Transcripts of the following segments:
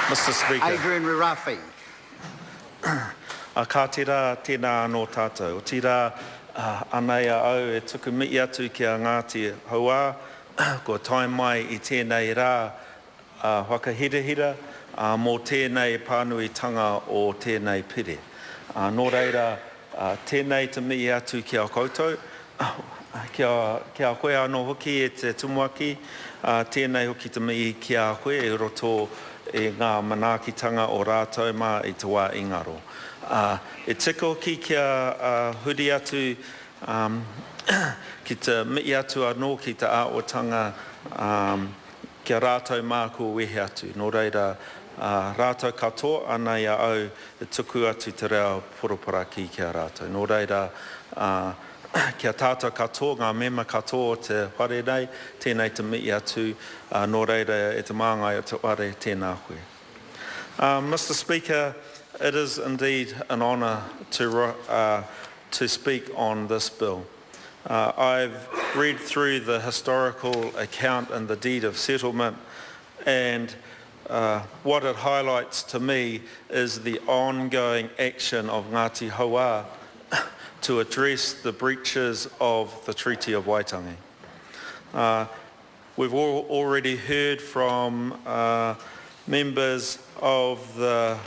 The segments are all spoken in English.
Mr. Speaker. Adrian Rarafi. Ka tira tēnā anō tātou. O tira anei au e tuku miti atu ki a Ngati Haua, ko tai mai I tēnei rā whakahirahira mō tēnei pānuitanga o tēnei pire. Nō reira, tēnei te miti atu ki a koutou, ki a koe anō hoki e te tumuaki, tēnei hoki te miti ki a koe e roto e ngā manaakitanga o rātou mā I te wā ingaro. E tiko ki kia huri atu ki te miti atu anō ki te āotanga kia rātou mā ko wehe atu. Nō reira, rātou katoa ana ia au e tuku atu te reo poropora ki kia rātou. Nō reira, kia tātou katoa, ngā mema katoa te whare nei, tēnei te miti atu, nō reira e te māngai o te whare tēnā koe. Mr. Speaker, it is indeed an honour to speak on this bill. I've read through the historical account and the deed of settlement, and what it highlights to me is the ongoing action of Ngati Haua to address the breaches of the Treaty of Waitangi. We've already heard from members of the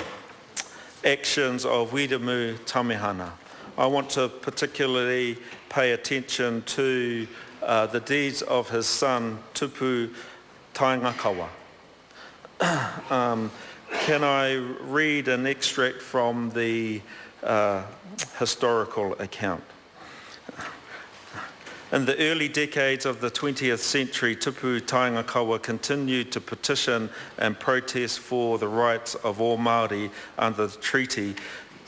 actions of Wiremu Tamihana. I want to particularly pay attention to the deeds of his son, Tupu Taingakawa. Can I read an extract from the historical account? In the early decades of the 20th century, Tupu Taingakawa continued to petition and protest for the rights of all Māori under the treaty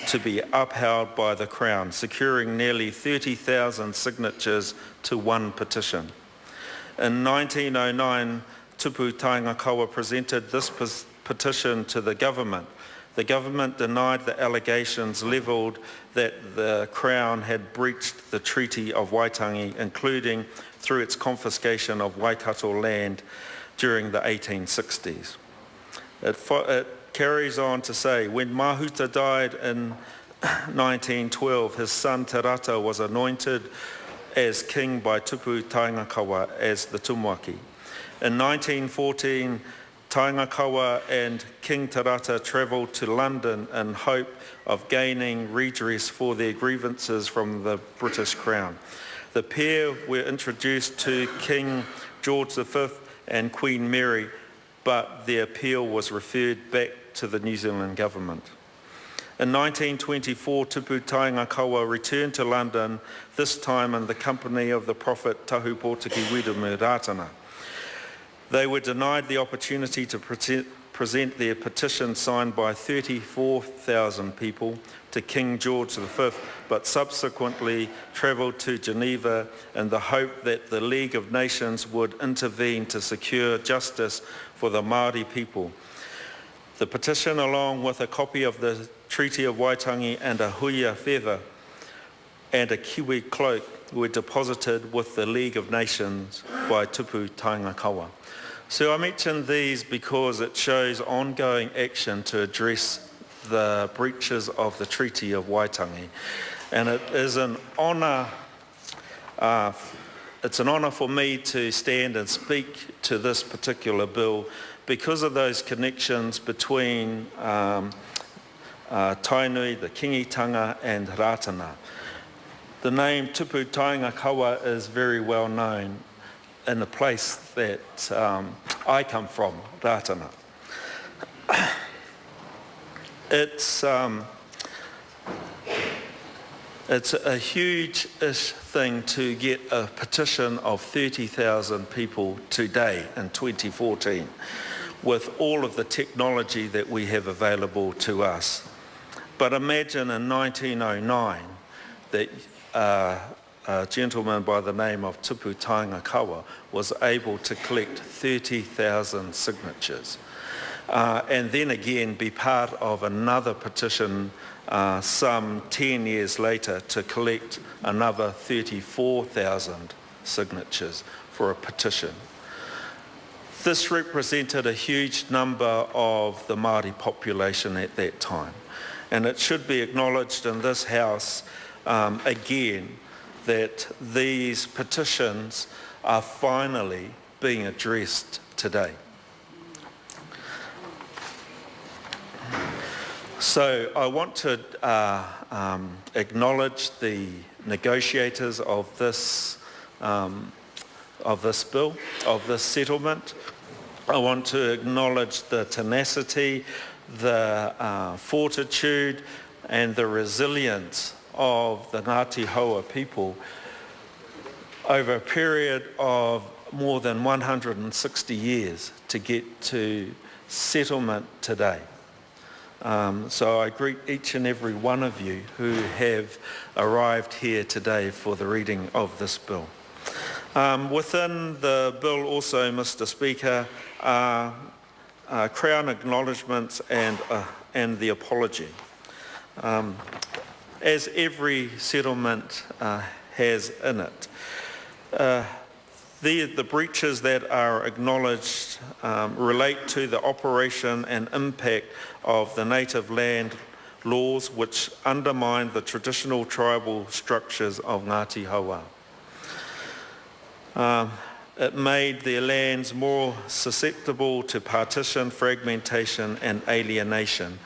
to be upheld by the Crown, securing nearly 30,000 signatures to one petition. In 1909, Tupu Taingakawa presented this petition to the government. The government denied the allegations levelled that the Crown had breached the Treaty of Waitangi, including through its confiscation of Waikato land during the 1860s. It carries on to say, when Mahuta died in 1912, his son Te Rata was anointed as king by Tupu Taingakawa as the tumuaki. In 1914, Taingakawa and King Te Rata travelled to London in hope of gaining redress for their grievances from the British Crown. The pair were introduced to King George V and Queen Mary, but their appeal was referred back to the New Zealand government. In 1924, Tupu Taingakawa returned to London, this time in the company of the prophet Tahu Pōtiki Wiremu Rātana. They were denied the opportunity to present their petition signed by 34,000 people to King George V, but subsequently travelled to Geneva in the hope that the League of Nations would intervene to secure justice for the Māori people. The petition, along with a copy of the Treaty of Waitangi and a huia feather and a kiwi cloak, were deposited with the League of Nations by Tupu Taingakawa. So I mention these because it shows ongoing action to address the breaches of the Treaty of Waitangi. And it is an honour, it's an honour for me to stand and speak to this particular bill because of those connections between Tainui, the Kingitanga and Rātana. The name Tupu Taingakawa is very well known in the place that I come from, Rātana. It's a huge-ish thing to get a petition of 30,000 people today in 2014 with all of the technology that we have available to us. But imagine in 1909 that a gentleman by the name of Tupu Taingakawa was able to collect 30,000 signatures and then again be part of another petition some 10 years later to collect another 34,000 signatures for a petition. This represented a huge number of the Māori population at that time. And it should be acknowledged in this House again that these petitions are finally being addressed today. So I want to acknowledge the negotiators of this bill, of this settlement. I want to acknowledge the tenacity, the fortitude and the resilience of the Ngati Haua people over a period of more than 160 years to get to settlement today. So I greet each and every one of you who have arrived here today for the reading of this bill. Within the bill also, Mr. Speaker, are Crown acknowledgements and the apology. As every settlement has in it. The breaches that are acknowledged relate to the operation and impact of the native land laws which undermine the traditional tribal structures of Ngati Haua. It made their lands more susceptible to partition, fragmentation and alienation.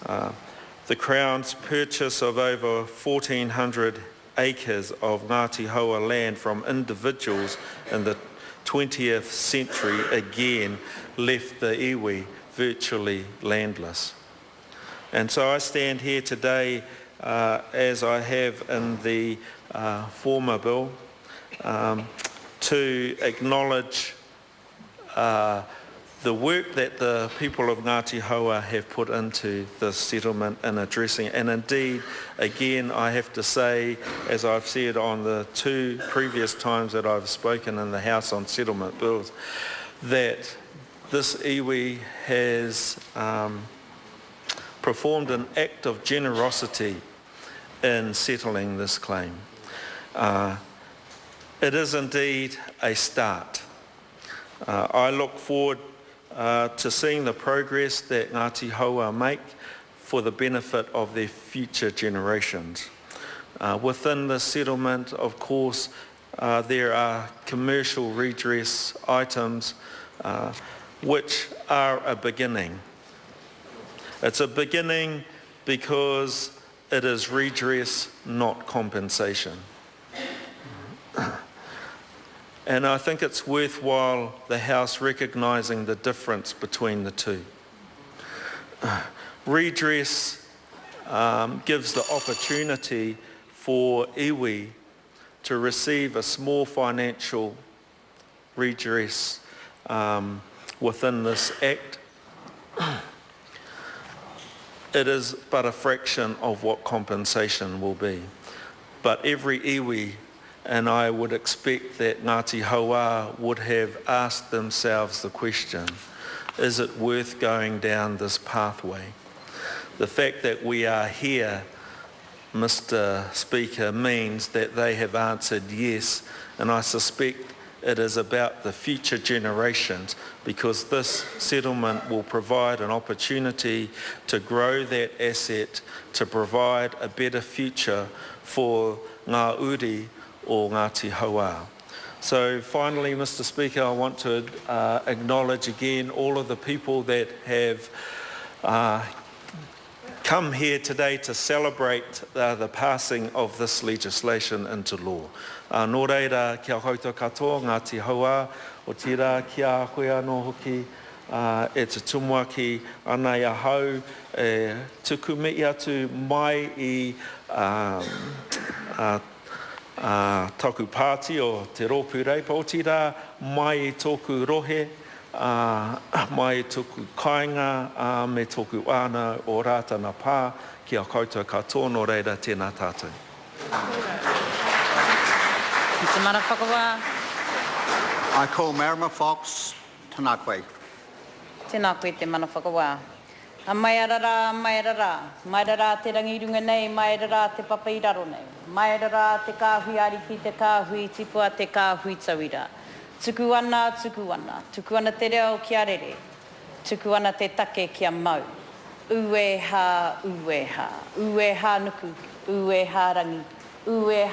The Crown's purchase of over 1,400 acres of Ngati Haua land from individuals in the 20th century again left the iwi virtually landless. And so I stand here today, as I have in the former bill, to acknowledge the work that the people of Ngati Haua have put into this settlement and addressing. And indeed, again, I have to say, as I've said on the two previous times that I've spoken in the House on settlement bills, that this iwi has performed an act of generosity in settling this claim. It is indeed a start. I look forward to seeing the progress that Ngati Haua make for the benefit of their future generations. Within the settlement, of course, there are commercial redress items which are a beginning. It's a beginning because it is redress, not compensation. And I think it's worthwhile the House recognising the difference between the two. Redress gives the opportunity for iwi to receive a small financial redress within this Act. It is but a fraction of what compensation will be. But every iwi, and I would expect that Ngati Haua would have asked themselves the question, is it worth going down this pathway? The fact that we are here, Mr. Speaker, means that they have answered yes, and I suspect it is about the future generations, because this settlement will provide an opportunity to grow that asset, to provide a better future for ngā uri or Ngati Haua. So finally, Mr. Speaker, I want to acknowledge again all of the people that have come here today to celebrate the passing of this legislation into law. Nō reira, kia koutou katoa, Ngati Haua, o tira kia koe anō hoki, e te tumua ki ana ia hau, tuku mei atu mai i taku pāti o te rōpū reipa, o tira mai i tōku rohe, mai i tōku kāinga, me tōku āna o rātana pā, kia koutou katoa, nō reira tēnā tātou. I call Marama Fox, tēnā koe. Tēnā koe te mana whakawā. A mai arara, mai arara. Mai arara te rangirunga nei, mai arara te papairaro nei. Mai arara te kāhui ari ki te kāhui tipua, te kāhui tauira. Tuku ana, tuku ana. Tuku ana te reo kia rere. Tuku ana te take kia mau. Ue ha, ue ha. Ue ha nuku, ue ha rangi. Ue ha